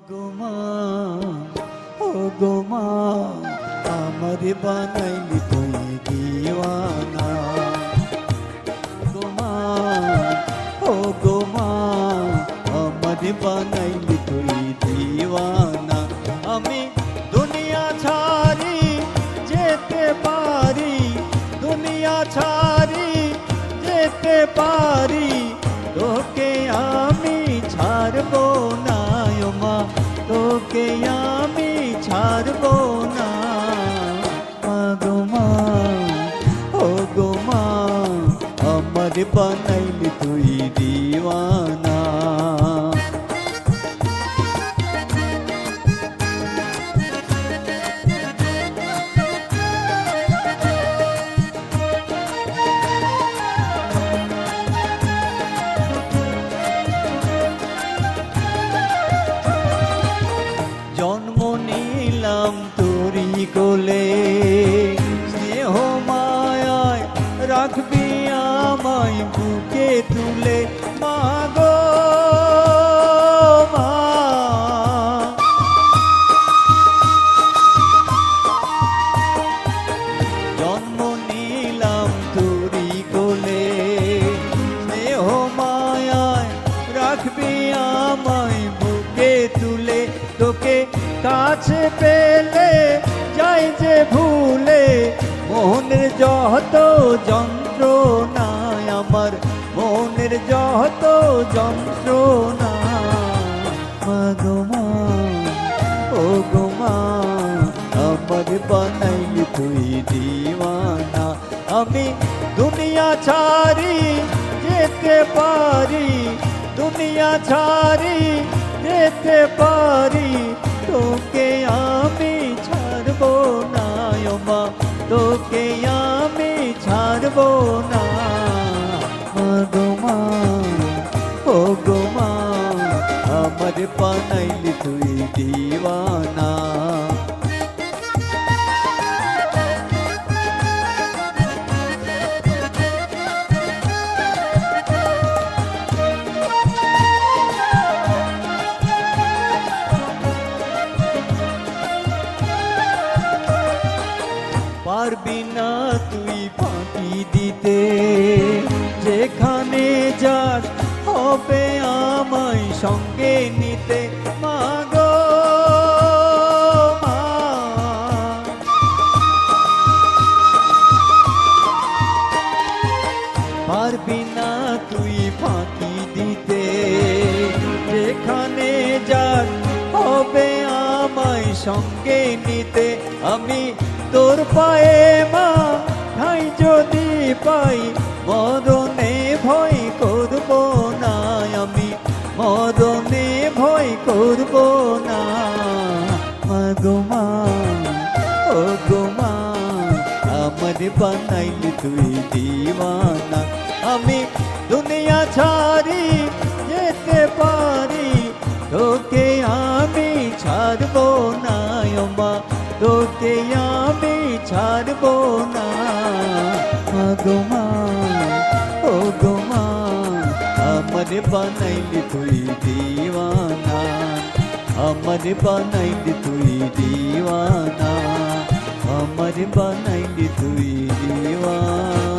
গো মা, ও গো মা, আমার বানাইলি তুই দিওয়ানা। গো মা, ও গো মা, আমার বানাইলি তুই দিওয়ানা। আমি দুনিয়া ছাড়ি যেতে পারি, দুনিয়া ছাড়ি যেতে পারি, তোকে আমি ছাড়বো না। ও মা, তোকে আমি ছাড়বো না। গো মা, ও গো মা, আমার বানাইলি তুই দিওয়ানা। জন্ম নিলাম তোরি কোলে, স্নেহ মায়ায় রাখবি আমায় বুকে তুলে। মা গো মা, জন্ম নিলাম তোরি কোলে, স্নেহ মায়ায় রাখবি আমায় বুকে তুলে। তোকে কাছে পেলে যাই যে ভুলে, মনের যত যন্ত্রণা, আমার মনের যত যন্ত্রণা। মা গো মা, ও গো মা, আমার বানাইলি তুই দিওয়ানা। আমি দুনিয়া ছাড়ি যেতে পারি, দুনিয়া ছাড়ি যেতে পারি, তোকে আমি ছাড়বো না। ও মা, তোকে আমি ছাড়বো না। গো মা, ও গো মা, আমার বানাইলি তুই দিওয়ানা। পারবি না তুই ফাঁকি দিতে, যেখানে যাস হবে আমায় সঙ্গে নিতে। মা গো মা, পারবি না তুই ফাঁকি দিতে, যেখানে যাস হবে আমায় সঙ্গে নিতে। আমি তোর পায়ে মা ঠাই যদি পাই, মরণে ভয় করবো না। আমি মরণে ভয় করবো না। মা গো মা, ও গো মা, আমার বানাইলি তুই দিওয়ানা। আমি দুনিয়া ছাড়ি যেতে পারি, তোকে আমি ছাড়বো না। ও মা, তোকে আমি ছাড়বো না। গো মা, ও গো মা, আমার বানাইলি তুই দিওয়ানা। আমার বানাইলি তুই দিওয়ানা, আমার বানাইলি তুই দিওয়ানা।